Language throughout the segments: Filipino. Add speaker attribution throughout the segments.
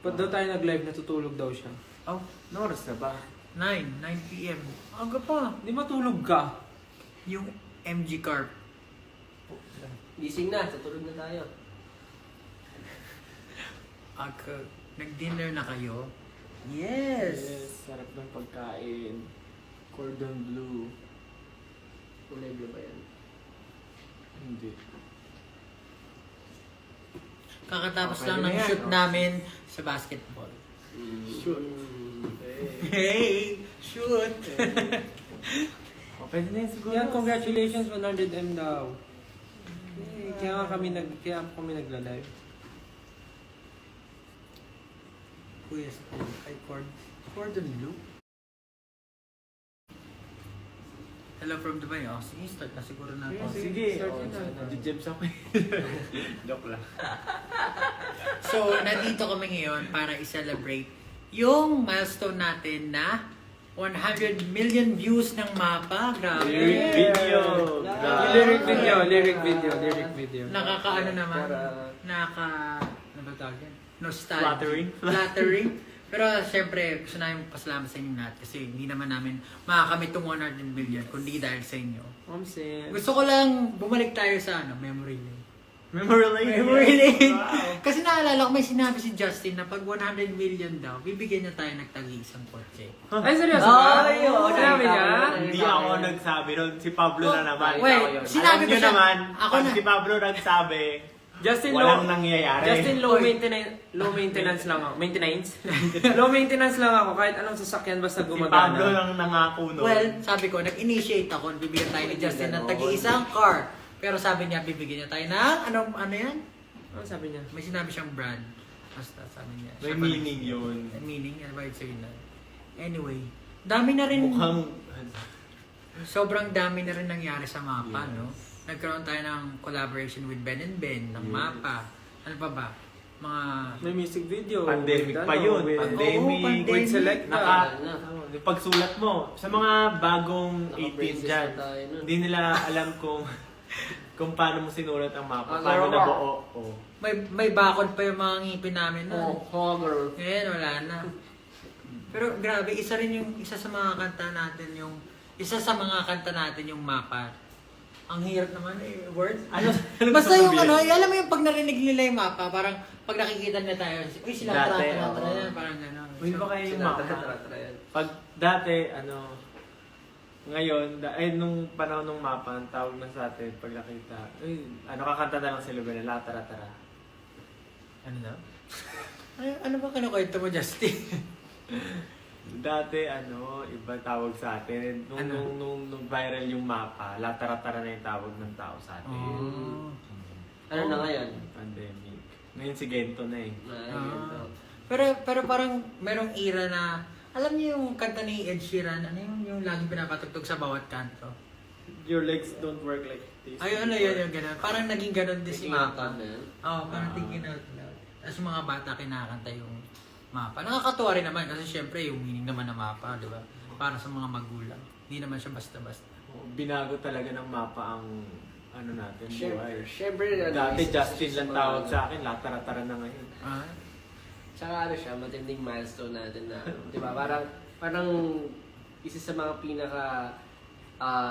Speaker 1: Pag daw tayo nag-live, natutulog daw siya.
Speaker 2: Oh, no oras na ba?
Speaker 3: 9 p.m. Aga pa.
Speaker 1: Di matulog ka.
Speaker 3: Yung MG Carp.
Speaker 4: Gising na, tutulog na tayo.
Speaker 3: Aga. Nag-dinner na kayo? Yes!
Speaker 2: Sarap ng pagkain. Cordon bleu.
Speaker 4: Kulay blue ba yan?
Speaker 2: Hindi.
Speaker 3: Kakatapos
Speaker 2: Okay,
Speaker 3: lang
Speaker 2: na
Speaker 3: ng
Speaker 2: yan,
Speaker 3: shoot
Speaker 2: oh.
Speaker 3: namin sa basketball.
Speaker 2: Shoot.
Speaker 3: Hey! Shoot!
Speaker 2: Pwede na yun siguro.
Speaker 1: Yan, congratulations, 100M daw. Eh, kaya kami nagla-live.
Speaker 3: Kuya sa ay Cordon Bleu. Hello from Dubai. Oh, sige, start na siguro natin.
Speaker 2: Oh,
Speaker 1: Sige,
Speaker 2: sige.
Speaker 1: start
Speaker 2: Oh,
Speaker 1: yun na.
Speaker 2: Jibs ako. Joke lang.
Speaker 3: So, nandito kami ngayon para i-celebrate yung milestone natin na 100 million views ng mapa. Grabe.
Speaker 2: Lyric video.
Speaker 1: Yung lyric video.
Speaker 3: Nakakaano naman.
Speaker 4: Para-
Speaker 3: Ano ba tawag yan? Nostalgia.
Speaker 2: Flattering.
Speaker 3: Flattering. Pero siyempre, gusto namin pasalamat sa inyo lahat kasi hindi naman namin makakamit itong 100 million kundi dahil sa inyo.
Speaker 1: Omsen.
Speaker 3: Gusto ko lang bumalik tayo sa memory lane.
Speaker 2: Memory lane.
Speaker 3: Memory lane.
Speaker 2: Wow.
Speaker 3: Kasi naalala ko may sinabi si Justin na pag 100 million daw, bibigyan niya tayo ng tagi-isang kotse.
Speaker 1: Ay, seryoso ba?
Speaker 4: Ay, oo,
Speaker 1: Sinabi niya?
Speaker 2: Hindi ako nagsabi nun. Si Pablo na naman.
Speaker 3: Wait, sinabi
Speaker 2: Alam
Speaker 3: ko
Speaker 2: nyo
Speaker 3: siya.
Speaker 2: naman,
Speaker 3: Ako
Speaker 2: pag
Speaker 3: na.
Speaker 2: si Pablo nagsabi,
Speaker 1: Justin,
Speaker 2: walang nangyayari.
Speaker 1: Justin, low maintenance lang ako. Low maintenance lang ako. Kahit anong sasakyan basta
Speaker 2: Si Pablo
Speaker 1: gumagana.
Speaker 2: lang nangako nun.
Speaker 3: Well, sabi ko, nag-initiate ako, bibigyan tayo ni Justin ng tagi-isang car. Pero sabi niya, bibigyan niya tayo ng, ano yan?
Speaker 1: Ano sabi niya?
Speaker 3: May sinabi siyang brand. Basta sabi niya.
Speaker 2: May
Speaker 3: siya pa
Speaker 2: meaning yun.
Speaker 3: May meaning, ano ba yun sa'yo na? Anyway, dami na rin,
Speaker 2: Mukhang...
Speaker 3: sobrang dami na rin nangyari sa mapa,
Speaker 2: Yes.
Speaker 3: no? Nagkaroon tayo ng collaboration with Ben and Ben, ng
Speaker 2: Yes.
Speaker 3: mapa. Ano pa ba? Mga...
Speaker 1: May music video.
Speaker 2: Pandemic
Speaker 1: with
Speaker 2: pa yun.
Speaker 1: with-
Speaker 2: Pandemic.
Speaker 3: Oo, pandemic.
Speaker 1: With Selecta.
Speaker 2: Yung pagsulat mo, sa mga bagong 18
Speaker 4: Naka-braces
Speaker 2: dyan,
Speaker 4: na tayo nun.
Speaker 2: hindi nila alam kung paano mo sinulat ang mapa,
Speaker 4: Ang
Speaker 2: paano
Speaker 4: laro.
Speaker 2: nabuo. Oh.
Speaker 3: May bakod pa yung mga ngipin namin nun.
Speaker 4: Hogger.
Speaker 3: Ngayon, wala na. Pero grabe, isa sa mga kanta natin yung mapa. Ang hirap naman word.
Speaker 2: Ano?
Speaker 3: Basta yung alam mo yung pag narinig nila yung mapa, parang pag nakikita nila tayo, uy sila
Speaker 2: Dati,
Speaker 3: tra
Speaker 2: oo.
Speaker 3: yan, parang gano'n.
Speaker 2: Uy, ba kayo yung mapa?
Speaker 4: Sinatra yan.
Speaker 2: Pag dati, ngayon, nung panahon ng mapa, ang tawag na sa atin, pag nakita, kakanta na lang sila ba na tara-tara.
Speaker 3: Ano na? Ano ba kinukwento mo, Justin?
Speaker 2: Dati, iba tawag sa atin. Nung viral yung mapa, tara-tara na yung tawag ng tao sa atin.
Speaker 3: Oh.
Speaker 4: Ano na ngayon?
Speaker 2: Pandemic. Ngayon si Gento na eh.
Speaker 3: Ah. Pero parang merong era na, alam niyo yung kanta ni Ed Sheeran, ano yung laging pinapatugtog sa bawat kanto?
Speaker 2: Your legs don't work like this.
Speaker 3: Ay, ano yun yung gano'n. Parang naging gano'n din si
Speaker 4: Thinking out
Speaker 3: Mapa.
Speaker 4: loud na yan.
Speaker 3: Oo, parang thinking out loud. Tapos yung mga bata kinakanta yung Mapa. Nakakatuwa rin naman kasi syempre yung meaning naman ng Mapa, di ba? Para sa mga magulang. Hindi naman siya basta-basta.
Speaker 2: Binago talaga ng mapa ang natin, buhay.
Speaker 4: Siyempre,
Speaker 2: Dati
Speaker 4: isa
Speaker 2: Justin
Speaker 4: sa
Speaker 2: lang
Speaker 4: mga-
Speaker 2: tawag sa akin, tara-tara na ngayon.
Speaker 3: Ah?
Speaker 4: Tsaka siya, matinding milestone natin na, di ba? Parang isa sa mga pinaka,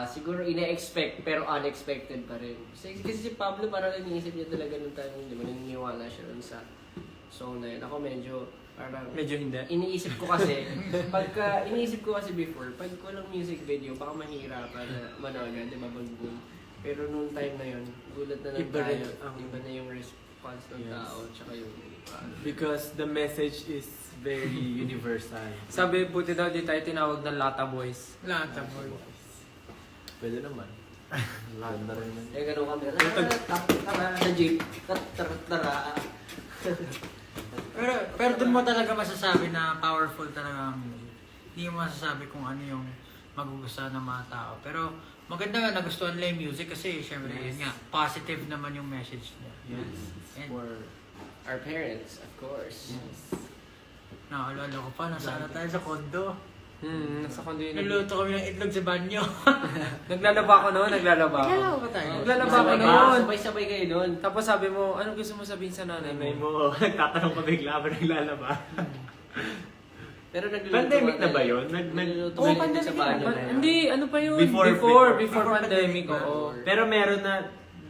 Speaker 4: siguro ina-expect pero unexpected pa rin. Kasi si Pablo parang iniisip niya talaga nung time, di ba? Naniniwala siya dun sa song na yun. Ako medyo, parang,
Speaker 1: Medyo hindi.
Speaker 4: iniisip ko kasi before, pag walang music video, baka mahirapan na manood, di ba? Pag-boom. Pero nung time na yun, gulat na lang
Speaker 2: Iba rin
Speaker 4: tayo.
Speaker 2: ang-
Speaker 4: Iba na yung response ng
Speaker 2: Yes.
Speaker 4: tao, tsaka yung,
Speaker 2: Because the message is very universal.
Speaker 1: Sabi, buti daw di tayo tinawag ng Lata Boys.
Speaker 3: Lata boy.
Speaker 2: Pwede naman. Landa rin naman.
Speaker 4: ganun kami. Tara, sa jeep. Tara.
Speaker 3: Pero dun mo talaga masasabi na powerful talaga ang music. Hindi mo masasabi kung ano yung magugustuhan ng mga tao. Pero maganda nga nagustuhan nila yung music kasi syempre yun nga, positive naman yung message niya.
Speaker 2: Yes.
Speaker 3: And
Speaker 2: For
Speaker 4: Our parents, of course.
Speaker 2: yes.
Speaker 3: nakalala ko pa, nasa tayo sa kondo.
Speaker 1: Nasa kondo yun.
Speaker 3: Nuluto kami ng itlog sa banyo.
Speaker 1: Naglalaba ako noon, naglalaba ako.
Speaker 3: Naglalaba ba tayo?
Speaker 1: Naglalaba ako
Speaker 4: Sabay-
Speaker 1: noon.
Speaker 4: Sabay-sabay kayo nun.
Speaker 1: Tapos sabi mo, ano gusto mo sabihin sa nanay
Speaker 2: Nanay
Speaker 1: mo?
Speaker 2: mo, nagtatanong ka bigla ba naglalaba?
Speaker 4: Pero nagluluto
Speaker 2: Pandemic
Speaker 4: ka
Speaker 2: na ba
Speaker 4: tayo.
Speaker 2: yun?
Speaker 4: Nagluluto
Speaker 3: Oo,
Speaker 4: kayo
Speaker 3: pandemic
Speaker 4: sa
Speaker 3: na.
Speaker 4: banyo.
Speaker 1: Hindi, ano pa yun?
Speaker 2: Before
Speaker 1: Before pandemic,
Speaker 3: na.
Speaker 1: oo.
Speaker 2: Pero meron na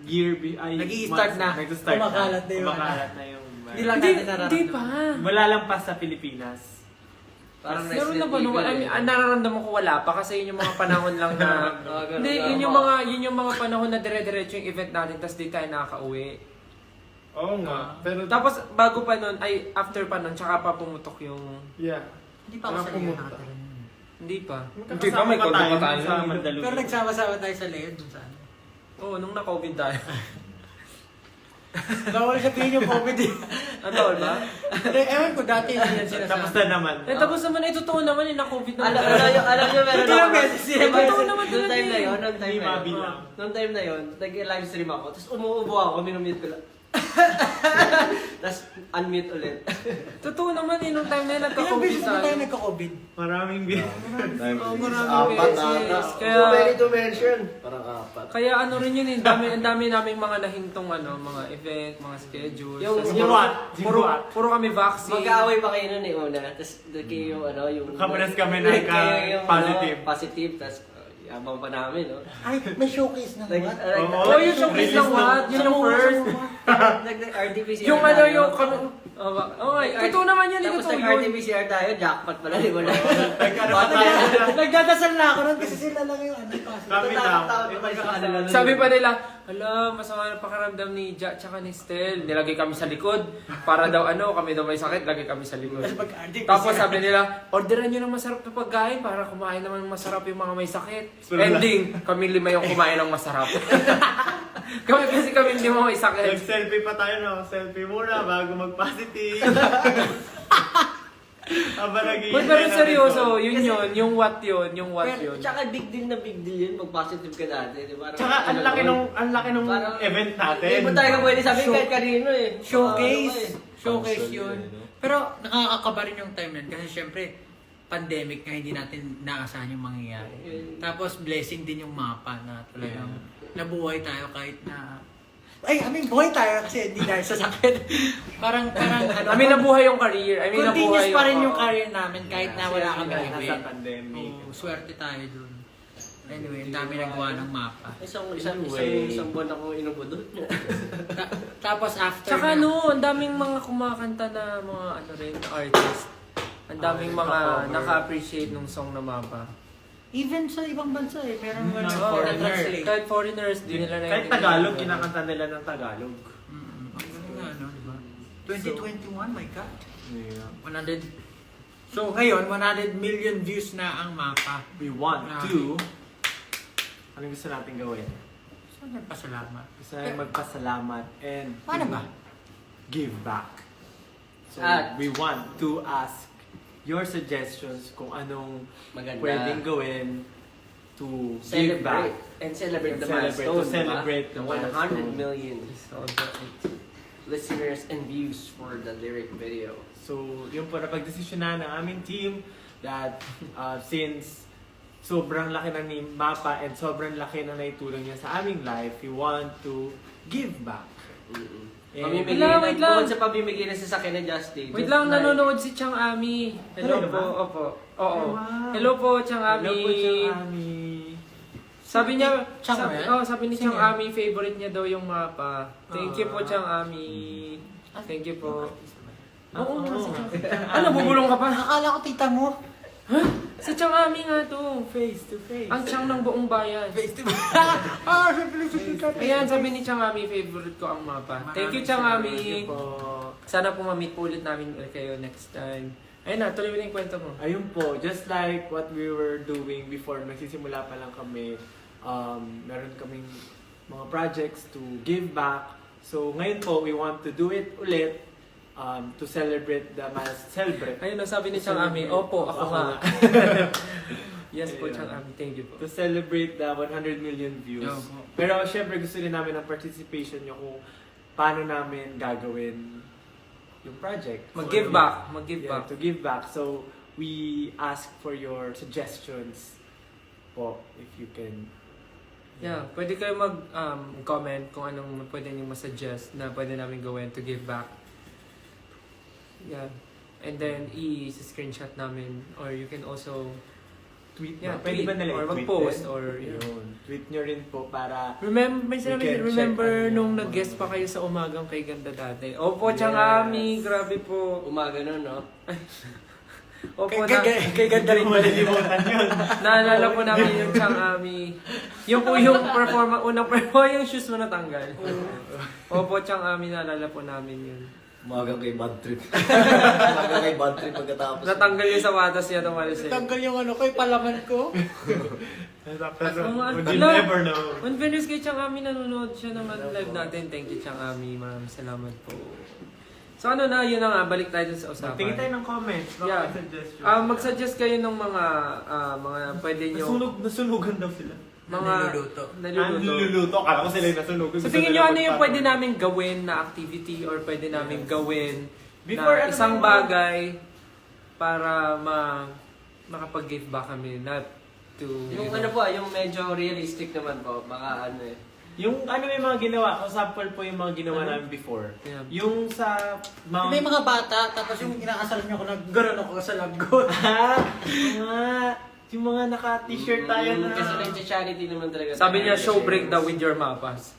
Speaker 2: year,
Speaker 3: Nag-i-start na.
Speaker 2: Nag-start na.
Speaker 3: Kumakalat na yun.
Speaker 2: Kumakalat na yung...
Speaker 3: Hindi lang
Speaker 1: Hindi,
Speaker 3: natin nararamdaman.
Speaker 1: hindi pa.
Speaker 2: Wala lang pa sa Pilipinas.
Speaker 4: Parang
Speaker 1: Meron na
Speaker 4: Resident
Speaker 1: ba nung,
Speaker 4: Evil,
Speaker 1: I mean,
Speaker 4: eh.
Speaker 1: nararamdaman ko wala pa kasi yun yung mga panahon lang na,
Speaker 4: Ganun,
Speaker 1: hindi,
Speaker 4: ganun.
Speaker 1: yun yung mga panahon na dire-diretso yung event natin tapos di tayo nakaka-uwi.
Speaker 5: Oo nga. Pero
Speaker 1: Tapos bago pa nun, ay after pa nun, tsaka pa pumutok yung,
Speaker 5: yeah.
Speaker 3: Hindi pa ako
Speaker 5: Wala
Speaker 3: sa
Speaker 5: pumunta.
Speaker 3: Leo nakatira nun.
Speaker 1: hindi pa.
Speaker 2: Magkakasama
Speaker 1: may
Speaker 2: pa
Speaker 1: kondo
Speaker 2: tayo
Speaker 1: pa tayo.
Speaker 2: sa Mandaluyong.
Speaker 3: Pero nagsama-sama tayo sa Leo dun sa ano.
Speaker 1: Oo, nung na-COVID tayo.
Speaker 3: Bawal sabihin yung COVID eh.
Speaker 1: Ang tawal ba?
Speaker 3: Ewan ko dati hindi yan sinasabi.
Speaker 2: Tapos na naman.
Speaker 1: Tapos naman, eh, totoo naman, eh, na-COVID na.
Speaker 4: Alam nyo, meron
Speaker 3: Ito yung
Speaker 4: ako.
Speaker 3: message niya.
Speaker 4: Diba,
Speaker 1: Totoo naman
Speaker 4: Noong
Speaker 1: talaga
Speaker 4: time na
Speaker 1: eh.
Speaker 4: yun, noong time
Speaker 2: Hindi
Speaker 4: na yun.
Speaker 2: mabilang.
Speaker 4: Noong time na yun, nag-live stream ako, tapos umuubo ako, minumute ko lang. Tapos unmute ulit.
Speaker 1: Totoo naman, eh, nung time na yun,
Speaker 3: Ilang
Speaker 1: nagka-COVID
Speaker 3: beses na tayo
Speaker 1: tayo.
Speaker 3: nagka-COVID?
Speaker 2: Maraming beer.
Speaker 1: Oo, maraming
Speaker 5: Apat
Speaker 1: beses.
Speaker 5: ata.
Speaker 1: Kaya,
Speaker 4: Too many to mention. Parang apat.
Speaker 1: kaya ano rin yun, eh, ang dami naming mga nahintong ano, mga event, mga schedules.
Speaker 4: Yung-
Speaker 1: Tas
Speaker 4: yung-
Speaker 1: puro kami vaccine.
Speaker 4: Mag-aaway pa kayo nun eh una. Tapos kayo yung ano, yung...
Speaker 2: Kapares kami na
Speaker 4: kayo yung,
Speaker 2: positive.
Speaker 4: Positive, tapos yabang pa namin, no?
Speaker 3: Ay, may showcase na
Speaker 4: Like,
Speaker 3: naman.
Speaker 1: Oh, yung showcase ng what? Yun yung first.
Speaker 4: RT-PCR
Speaker 1: Yung ano,
Speaker 4: tayo.
Speaker 1: yung kami... Oh, totoo naman yun,
Speaker 4: Tapos
Speaker 1: totoo yun.
Speaker 4: nag-RT-PCR tayo, jackpot pala, di ba?
Speaker 2: Nagkaroon pa tayo.
Speaker 3: Nagdadasal na ako nun kasi sila lang yung ano.
Speaker 2: Kami na.
Speaker 4: Takot-takot pa sa kanila.
Speaker 1: Sabi pa nila, ala, masama na pakaramdam ni Ja tsaka ni Stel. Nilagay kami sa likod. Para daw ano, kami daw may sakit, lagay kami sa likod.
Speaker 3: Tapos pag-RT-PCR.
Speaker 1: Tapos sabi nila, orderan nyo ng masarap na pagkain para kumain naman ng masarap yung mga may sakit.
Speaker 2: Pero
Speaker 1: Ending, kami 5 yung kumain ng masarap. kami 5 may sakit.
Speaker 2: Nag-selfie pa tayo, no? Selfie muna bago mag-positive. Aba,
Speaker 1: But pero seryoso, yun yung what yun.
Speaker 4: Pero, tsaka big deal yun, mag-positive ka dati, di ba?
Speaker 2: Tsaka ang laki nung
Speaker 4: Parang-
Speaker 2: event natin.
Speaker 4: Hindi mo tayo pwede sabihin
Speaker 3: Show-
Speaker 4: kahit kanino eh.
Speaker 3: Showcase. Showcase
Speaker 5: Console
Speaker 3: yun.
Speaker 5: yun, no?
Speaker 3: Pero nakakakaba rin yung time yun kasi syempre pandemic nga hindi natin naasahan yung mangyayari. Tapos blessing din yung mapa na talagang nabuhay tayo kahit na buhay tayo kasi hindi dahil sa sakit. parang ano.
Speaker 1: I mean, nabuhay yung career.
Speaker 3: Continuous
Speaker 1: nabuhay
Speaker 3: pa rin yung
Speaker 1: oo.
Speaker 3: career namin kahit na wala kami
Speaker 2: Nasa
Speaker 3: event.
Speaker 2: pandemic.
Speaker 3: Oo, swerte tayo dun. Anyway, ang dami nagawa ng mapa.
Speaker 4: Isang
Speaker 2: Anyway.
Speaker 4: buwan ako inubo doon.
Speaker 3: Tapos after
Speaker 1: Tsaka
Speaker 3: na-
Speaker 1: no, ang daming mga kumakanta na mga ano rin, artist. Ang daming mga
Speaker 2: naka-cover.
Speaker 1: naka-appreciate nung song na mapa.
Speaker 3: even sa ibang bansa meron mga
Speaker 1: Oo,
Speaker 3: translate.
Speaker 1: kahit foreigners, di nila
Speaker 2: Kahit Tagalog, kinakanta nila ng Tagalog.
Speaker 3: Ang galing nga, no, di ba? 2021, my God.
Speaker 2: Yeah.
Speaker 3: 100. So ngayon, 100 million views na ang mapa.
Speaker 2: We want
Speaker 3: Grabe.
Speaker 2: to... Ano gusto natin gawin?
Speaker 3: So nagpasalamat.
Speaker 2: Gusto natin magpasalamat and
Speaker 3: Paano ba?
Speaker 2: give back. So
Speaker 4: At-
Speaker 2: we want to ask your suggestions kung anong
Speaker 4: Maganda.
Speaker 2: pwedeng gawin to give back.
Speaker 4: Celebrate the
Speaker 2: And
Speaker 4: milestone,
Speaker 2: to celebrate
Speaker 4: diba?
Speaker 2: the
Speaker 4: The 100
Speaker 2: milestone.
Speaker 4: million listeners and views for the lyric video.
Speaker 2: So, yun po, napag-desisyonan ng aming team that since sobrang laki na ni Mapa and sobrang laki na naitulong niya sa aming life, we want to give back.
Speaker 4: Pamimigay
Speaker 1: Wala,
Speaker 4: na,
Speaker 1: wait lang.
Speaker 4: bukod sa pamimigay na sasakyan ni Justin.
Speaker 1: Wait lang, nanonood si Chang Ami. Hello
Speaker 2: Talaga
Speaker 1: po,
Speaker 2: ba?
Speaker 1: opo. Oo.
Speaker 2: Wow.
Speaker 1: Hello po, Chang Ami.
Speaker 2: Hello po, Chang Ami.
Speaker 1: Sabi niya,
Speaker 3: Chang
Speaker 1: sabi,
Speaker 3: ba yan?
Speaker 1: sabi ni
Speaker 3: Sino
Speaker 1: Chang
Speaker 3: yan?
Speaker 1: Ami, favorite niya daw yung mapa. Thank you po, Chang Ami. Thank you po. Oo nga, si Chang. Ano, bubulong ka pa?
Speaker 3: Akala ko tita mo.
Speaker 1: Si Chang Ami nga to.
Speaker 2: Face to face.
Speaker 1: Ang Chang ng buong bayan.
Speaker 3: Siyempre si tita.
Speaker 1: Ayan, sabi ni Chang Ami, favorite ko ang mapa. Thank you, Chang
Speaker 2: Thank
Speaker 1: Ami.
Speaker 2: you po.
Speaker 1: Sana po ma-meet po ulit namin kayo next time. Ayun na, tuloy mo na yung kwento mo.
Speaker 2: Ayun po, just like what we were doing before, nagsisimula pa lang kami, meron kaming mga projects to give back. So ngayon po, we want to do it ulit to celebrate the celebrate.
Speaker 1: Ayun na, sabi ni Chang Ami, opo, ako nga. Yes po,
Speaker 2: Ayun.
Speaker 1: Chang Ami, thank you po.
Speaker 2: To celebrate the 100 million views.
Speaker 3: Yeah, po.
Speaker 2: Pero syempre gusto rin namin ang participation nyo kung paano namin gagawin yung project.
Speaker 1: Mag-give
Speaker 2: So,
Speaker 1: back, mag-give
Speaker 2: yeah,
Speaker 1: back.
Speaker 2: to give back. So, we ask for your suggestions po, if you can.
Speaker 1: Yeah, pwede kayo mag-comment kung anong pwede niyo masuggest na pwede namin gawin to give back. Yeah. And then, i-screenshot namin. Or you can also
Speaker 2: Tweet
Speaker 1: Yeah,
Speaker 2: ba? Pwede
Speaker 1: tweet
Speaker 2: ba nila
Speaker 1: or
Speaker 2: i-tweet
Speaker 1: mag-post
Speaker 2: din?
Speaker 1: or, yeah.
Speaker 2: Yun. Tweet nyo rin po para
Speaker 1: May sinabi
Speaker 2: We can
Speaker 1: din, remember
Speaker 2: check ano
Speaker 1: nung
Speaker 2: yung
Speaker 1: nag-guest
Speaker 2: mga-
Speaker 1: pa kayo sa umagang kay Ganda dati? Opo,
Speaker 2: Yes.
Speaker 1: Changami, grabe po.
Speaker 4: Umaga nun, no?
Speaker 1: Opo,
Speaker 3: Kay ganda rin ba?
Speaker 2: malilimutan yun.
Speaker 1: naalala po namin yung Changami. Yung po yung unang performance, yung shoes mo natanggal. Opo, Changami, naalala po namin yun.
Speaker 6: Umagang kay bad trip. Umagang kay bad trip pagkatapos.
Speaker 1: Natanggal yung sapatos niya, tumalis eh.
Speaker 3: Tanggal yung ano ko, yung palaman ko.
Speaker 2: Pero,
Speaker 1: Mga-
Speaker 2: you'll
Speaker 1: Ala,
Speaker 2: never know.
Speaker 1: On fairness kay Changami, nanonood siya naman live natin. Thank you, Changami. Maraming salamat po. So ano na, yun na nga, balik tayo dun sa usapan.
Speaker 2: Tingin tayo ng comments. Baka
Speaker 1: Yeah.
Speaker 2: may suggestion.
Speaker 1: Mag-suggest kayo ng mga pwede nyo,
Speaker 2: Nasunugan daw sila.
Speaker 1: mga
Speaker 3: Niluluto.
Speaker 2: Niluluto. Kala ko sila yung nasunugan.
Speaker 1: So
Speaker 2: Gusto
Speaker 1: tingin nyo
Speaker 2: nila
Speaker 1: ano yung
Speaker 2: magpatuloy.
Speaker 1: pwede namin gawin na activity or pwede namin gawin
Speaker 2: Before,
Speaker 1: na
Speaker 2: ano
Speaker 1: isang
Speaker 2: ba yung-
Speaker 1: bagay para makapag-give back kami, not to...
Speaker 4: Yung ano po, yung medyo realistic naman po, baka ano eh.
Speaker 2: Yung ano may mga ginawa, example po yung mga ginawa namin before.
Speaker 1: Yeah.
Speaker 2: Yung sa
Speaker 3: May mga bata, tapos yung inaasal niyo ako na gano'n ako sa lagot.
Speaker 2: yung mga naka-t-shirt tayo na.
Speaker 4: Kasi nag-charity naman talaga.
Speaker 1: Sabi niya,
Speaker 4: tayo.
Speaker 1: show break daw with your mapas.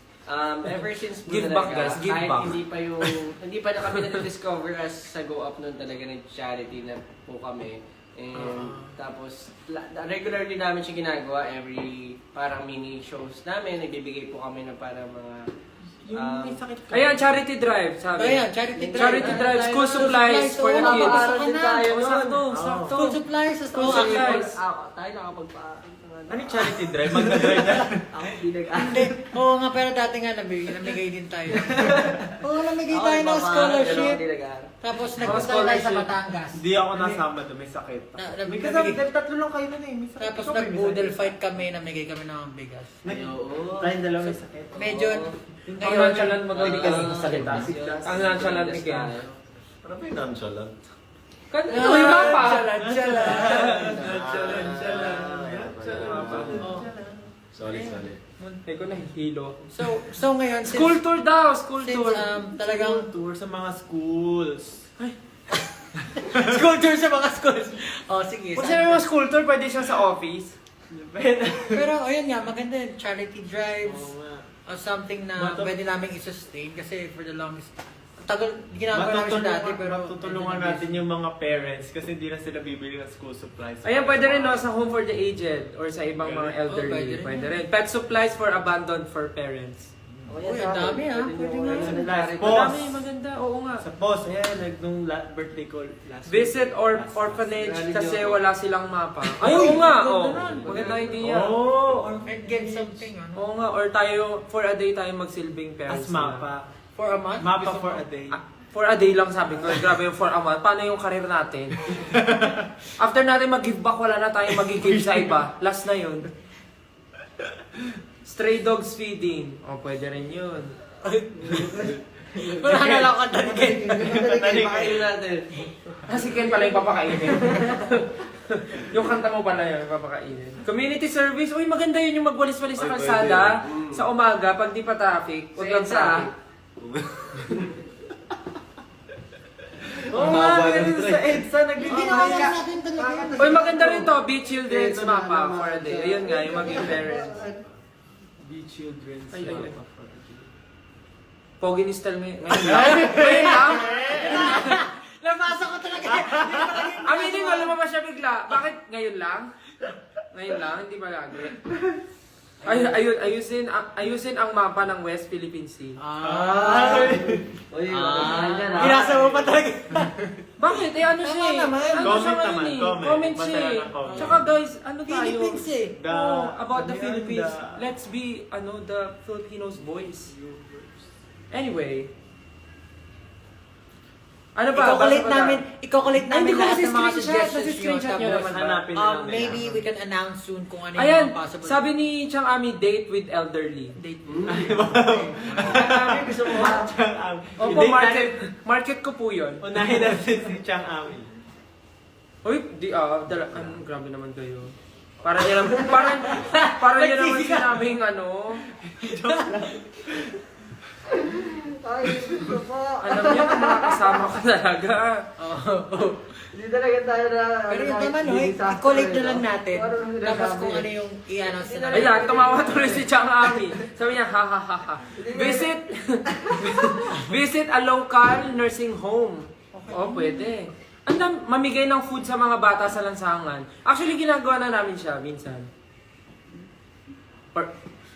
Speaker 4: Ever since po
Speaker 1: Give
Speaker 4: talaga,
Speaker 1: back, guys, give
Speaker 4: kahit
Speaker 1: back.
Speaker 4: hindi pa na kami na-discover as sa Go Up noon talaga nag-charity na po kami. And tapos, regularly namin siya ginagawa every parang mini shows namin. Nagbibigay po kami ng parang mga
Speaker 2: Yung may sakit ka.
Speaker 1: Ayan, charity drive, sabi.
Speaker 3: Ayan, charity drive.
Speaker 1: Charity drive, school supplies for the
Speaker 3: Oo,
Speaker 1: kids.
Speaker 3: mapapaaral
Speaker 4: din tayo
Speaker 1: Oh,
Speaker 4: nun.
Speaker 1: sakto,
Speaker 2: Oo.
Speaker 1: sakto.
Speaker 3: School supplies.
Speaker 1: School
Speaker 3: Oo,
Speaker 1: supplies.
Speaker 4: Tayo nakapagpa...
Speaker 2: Ano yung charity drive? Magna-drive na.
Speaker 4: Ako, hindi
Speaker 3: Hindi. Oo nga, pero dati nga namigay din tayo. Oo, namigay tayo ng scholarship. Tapos nagpunta tayo sa
Speaker 1: scholarship.
Speaker 3: Batangas.
Speaker 2: Hindi ako nasama doon, may sakit. May kasama,
Speaker 3: Namigay.
Speaker 2: dahil tatlo lang kayo nun eh. May sakit.
Speaker 3: Tapos
Speaker 2: Ikaw ba may
Speaker 3: nag-boodle
Speaker 2: sakit?
Speaker 3: fight kami, namigay kami ng bigas.
Speaker 4: Oo.
Speaker 2: Tayong dalawa may sakit.
Speaker 3: Medyo,
Speaker 1: Ang
Speaker 3: ngayon,
Speaker 1: nonchalant mo daw,
Speaker 6: Hindi ka nagsasalita.
Speaker 1: Ang nonchalant ni Ken.
Speaker 6: Parang may nonchalant.
Speaker 1: Ito yung mapa.
Speaker 6: Sorry.
Speaker 1: Hindi ko nahihilo.
Speaker 3: So ngayon, since,
Speaker 1: School tour daw, school
Speaker 3: since
Speaker 1: tour.
Speaker 3: talagang
Speaker 2: Tour sa mga schools.
Speaker 3: school tour sa mga schools. Oh, sige.
Speaker 1: Kung
Speaker 3: saan-
Speaker 1: sino yung school tour, pwede siya sa office.
Speaker 3: Pero ayun nga, maganda yun. Charity drives.
Speaker 2: Oo nga.
Speaker 3: O something na
Speaker 2: Matu-
Speaker 3: pwede namin i-sustain kasi for the longest tagal ginagawa namin siya dati pero
Speaker 2: Matutulungan natin yung mga parents kasi hindi na sila bibili ng school supplies.
Speaker 1: Ayan, pwede rin no, sa home for the aged or sa ibang mga elderly.
Speaker 3: Oh,
Speaker 1: Pwede rin. Pet supplies for abandoned for parents.
Speaker 3: Uy, ang dami pwede nga.
Speaker 2: Pause.
Speaker 1: Madami, maganda. Oo nga.
Speaker 2: Sa post, ayan, nung birthday ko last
Speaker 1: Visit or orphanage kasi wala silang mapa. Ay, oo nga. Oh. Maganda idea.
Speaker 2: Oh!
Speaker 3: And get something ano.
Speaker 1: Oo nga, or tayo, for a day tayo magsilbing parents.
Speaker 2: As mapa.
Speaker 3: For a month?
Speaker 2: Mapa
Speaker 3: Gusto
Speaker 2: for
Speaker 3: mo?
Speaker 2: a day.
Speaker 1: For a day lang sabi ko. Grabe yung for a month. Paano yung career natin? After natin mag-give back, wala na tayong mag-give sa iba. Last na yun. Stray dogs feeding. O, pwede rin yun.
Speaker 3: Wala na lang ang tanigin.
Speaker 4: Pakain natin.
Speaker 1: Kasi Ken pala yung papakainin. Yung kanta mo pala yun, papakainin. Community service. Uy, maganda yun yung magwalis-walis sa
Speaker 6: Uy,
Speaker 1: kalsada.
Speaker 6: pwede.
Speaker 1: Sa umaga, pag di pa traffic. Huwag lang traffic.
Speaker 2: Oo nga, ganun sa EDSA,
Speaker 3: Ginawa natin talaga.
Speaker 1: Uy, maganda rin to. Be Children's Mapa for a day. Ayun nga, yung maging parents.
Speaker 2: Be children's
Speaker 1: Ay, ay, ay.
Speaker 2: mapa for a day.
Speaker 1: Pogi ni Stel ngayon lang. Ngayon lang.
Speaker 3: Nabasa ko talaga.
Speaker 1: Aminin mo, lumabas siya bigla. Bakit ngayon lang? Ngayon lang, hindi ba lagi? Ayusin ang mapa ng West Philippine Sea.
Speaker 4: Uy, makakain yan ha.
Speaker 3: Ginasa mo pa talaga.
Speaker 1: Bakit? Eh ano siya eh?
Speaker 3: Tama naman.
Speaker 1: Ano
Speaker 2: Comment
Speaker 1: siya ngayon
Speaker 2: naman,
Speaker 1: eh?
Speaker 2: comment.
Speaker 1: Comment
Speaker 2: Basta
Speaker 1: siya eh.
Speaker 2: lang ang comment.
Speaker 1: Tsaka guys, ano tayo?
Speaker 3: Philippines eh.
Speaker 1: Oh, about the
Speaker 2: ano yan,
Speaker 1: Philippines.
Speaker 2: the-
Speaker 1: Let's be, the Filipinos voice. Anyway. Ano ba?
Speaker 3: Iko-collect
Speaker 1: Basta ba
Speaker 3: namin, iko-collect
Speaker 1: Ay, hindi
Speaker 3: namin
Speaker 1: ko
Speaker 3: lahat
Speaker 1: kasi
Speaker 3: ng mga
Speaker 1: screenshot.
Speaker 3: suggestions nyo.
Speaker 1: Nasi-screenshot nyo
Speaker 3: Tapos,
Speaker 1: naman.
Speaker 2: Hanapin na namin.
Speaker 3: maybe we can announce soon kung ano
Speaker 1: Ayan,
Speaker 3: yung possible.
Speaker 1: sabi ni Chang Ami, date with elderly.
Speaker 3: date.
Speaker 4: Gusto mo ba?
Speaker 1: Opo, market ko po yun.
Speaker 2: Unahin natin si Chang Ami.
Speaker 1: Uy, grabe naman kayo. Parang niya naman, parang niya naman sinabing ano.
Speaker 4: Ay, ito po.
Speaker 1: Alam niyo kung makakasama ko talaga.
Speaker 4: Hindi talaga tayo na...
Speaker 3: Pero yung naman, i-collect na lang natin. Tapos kung ano yung i-announce na natin.
Speaker 1: Ayan, tumawa tuloy si Chang Ami. Sabi niya, ha ha ha ha. Visit a local nursing home. Oh, pwede. Mamigay ng food sa mga bata sa lansangan. Actually, ginagawa na namin siya minsan.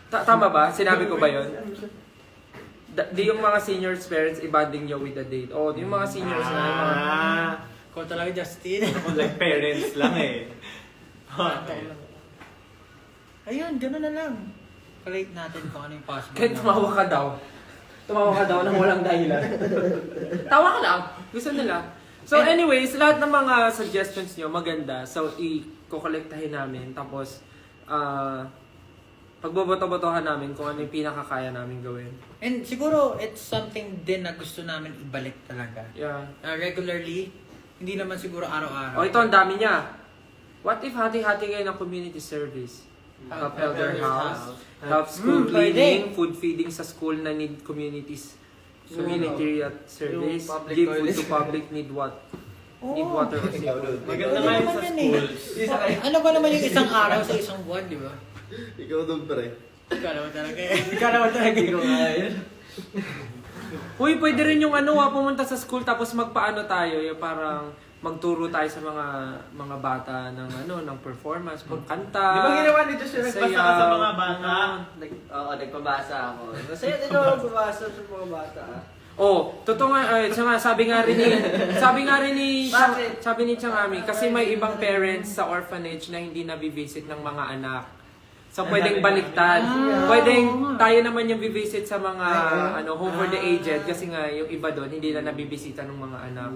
Speaker 1: Tama ba? Sinabi ko ba yun? Di yung mga seniors parents i-bonding nyo with the date. Oh, yung mga seniors na yung mga...
Speaker 3: Ikaw talaga, Justin.
Speaker 2: Ako like parents lang eh.
Speaker 3: Ayun, gano'n na lang. Collect natin kung ano yung possible.
Speaker 1: Kahit tumawa ka daw. Tumawa ka daw nang walang dahilan. Tawa ka lang. Gusto nila. So anyways, lahat ng mga suggestions nyo maganda. So i-kolektahin namin. Tapos, pagboboto-botohan namin kung ano yung pinakakaya namin gawin.
Speaker 3: And siguro, it's something din na gusto namin ibalik talaga.
Speaker 1: Yeah.
Speaker 3: Regularly, hindi naman siguro araw-araw.
Speaker 1: O ito, ang dami niya. What if hati-hati kayo ng community service? Help elder house, help school cleaning, food feeding sa school na need communities. Community service,
Speaker 4: Yung public
Speaker 1: give food
Speaker 4: toilet.
Speaker 1: to public need what? Need water or seafood.
Speaker 2: Maganda nga yun sa schools.
Speaker 3: Ano ba naman yung isang araw sa isang buwan, di ba?
Speaker 6: Ikaw doon, pre.
Speaker 3: Ikaw naman talaga eh. Ikaw naman talaga.
Speaker 4: Hindi ko kaya.
Speaker 1: Uy, pwede rin yung pumunta sa school tapos magpaano tayo, yung parang magturo tayo sa mga bata ng performance, magkanta.
Speaker 2: Di ba ginawa ni Josh yung nagbasa ka sa mga bata?
Speaker 4: Oo, nagpabasa ako. Masaya din ako magbabasa sa mga bata.
Speaker 1: Oh, totoo nga, sabi nga rin ni
Speaker 4: Bakit?
Speaker 1: sabi ni Changami, kasi may ibang parents sa orphanage na hindi nabivisit ng mga anak. So pwedeng baliktad. Pwedeng tayo naman yung bibisit sa mga home for the aged kasi nga yung iba doon hindi na nabibisita ng mga anak.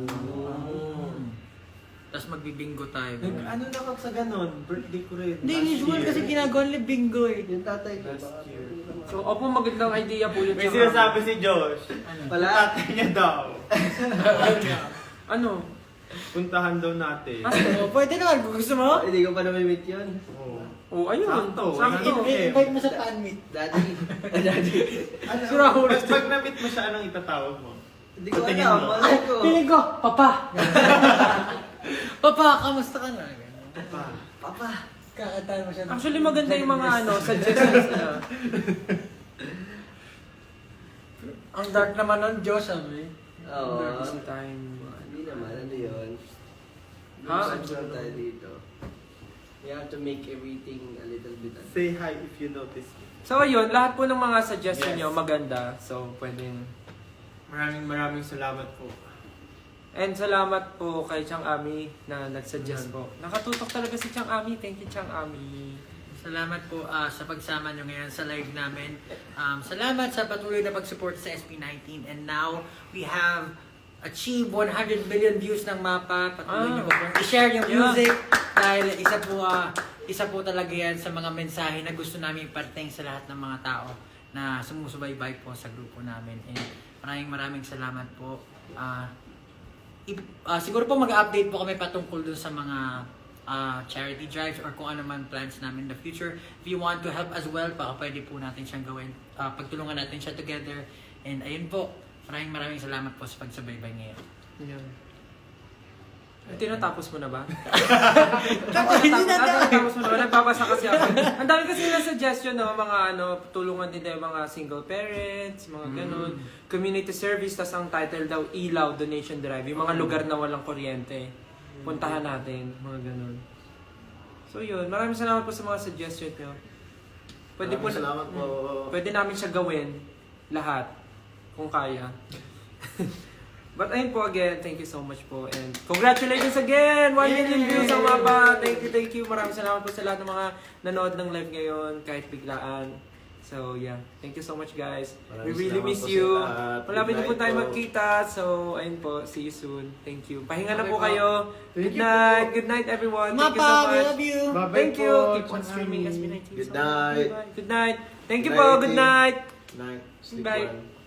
Speaker 3: Tapos magbibingo tayo.
Speaker 2: Ano na sa ganun? Birthday ko rin.
Speaker 3: Hindi, usual kasi ginagawa nila bingo eh.
Speaker 4: Yung tatay ko.
Speaker 2: Last year.
Speaker 1: So, opo, magandang idea po yun.
Speaker 2: May
Speaker 1: Changami.
Speaker 2: sinasabi si Josh.
Speaker 4: Wala.
Speaker 2: Tatay niya daw.
Speaker 1: Ano?
Speaker 2: Puntahan daw natin.
Speaker 3: Oh, pwede naman kung gusto mo.
Speaker 4: Hindi ko pa namimit yun.
Speaker 2: Oo.
Speaker 1: Oh, ayun.
Speaker 2: Sakto.
Speaker 1: Sakto.
Speaker 3: Invite mo sa fan meet.
Speaker 4: Daddy. Daddy.
Speaker 2: Tapos pag na-meet mo siya, anong itatawag mo?
Speaker 4: Hindi ko
Speaker 2: Patingin
Speaker 4: alam.
Speaker 2: mo.
Speaker 4: Malay ko.
Speaker 3: Piling ko, Papa! Papa, kamusta ka na?
Speaker 4: Papa.
Speaker 3: Kakataan mo siya.
Speaker 1: Actually, maganda yung mga suggestions na.
Speaker 3: Ang dark naman nun, Diyos, sabi.
Speaker 4: Oo.
Speaker 1: There's time.
Speaker 4: Hindi naman. Ano yun?
Speaker 1: Ha?
Speaker 4: Control tayo dito. We have to make everything a little bit.
Speaker 2: Say hi if you notice me.
Speaker 1: So, ayun, lahat po ng mga suggestion
Speaker 2: Yes.
Speaker 1: nyo maganda. So, pwedeng...
Speaker 2: Maraming salamat po.
Speaker 1: And salamat po kay Chang Ami na nagsuggest po. Nakatutok talaga si Chang Ami. Thank you, Chang Ami.
Speaker 3: Salamat po sa pagsama nyo ngayon sa live namin. Salamat sa patuloy na pag-support sa SB19. And now, we have achieved 100 million views ng mapa. Patuloy nyo po i-share yung music. Dahil isa po talaga yan sa mga mensahe na gusto namin iparating sa lahat ng mga tao na sumusubaybay po sa grupo namin. And maraming salamat po. Siguro po mag-update po kami patungkol dun sa mga charity drives or kung ano man plans namin in the future. If you want to help as well, baka pwede po natin siyang gawin. Pagtulungan natin siya together. And ayun po, maraming salamat po sa pagsubaybay ngayon.
Speaker 1: Yan. Tinatapos mo na ba?
Speaker 3: Hindi
Speaker 1: Tapos mo na ba? Nagbabasa kasi ako. Ang dami kasi na suggestion, no? Mga tulungan din tayo mga single parents, mga ganun. Community service, tas ang title daw, ilaw, donation drive. Yung mga lugar na walang kuryente. Puntahan natin, mga ganun. So yun, maraming salamat po sa mga suggestion nyo.
Speaker 6: Salamat po.
Speaker 1: Pwede namin siya gawin, lahat, kung kaya. But ayun po again, thank you so much po. And congratulations again! 1 million views ang mapa! Thank you. Maraming salamat po sa lahat ng mga nanood ng live ngayon, kahit biglaan. So yeah, thank you so much guys. We really miss you. Malapit na po tayo magkita. So ayun po, see you soon. Thank you. Pahinga na po kayo. Good night. Good night everyone. Thank you so
Speaker 3: Mapa, we
Speaker 1: much.
Speaker 3: love you!
Speaker 2: Bye-bye
Speaker 1: Thank you.
Speaker 2: po,
Speaker 1: Keep on streaming SB19.
Speaker 6: Good night.
Speaker 1: Good night. Thank you po. Good night.
Speaker 6: Night. Sleep
Speaker 1: Bye.
Speaker 6: well.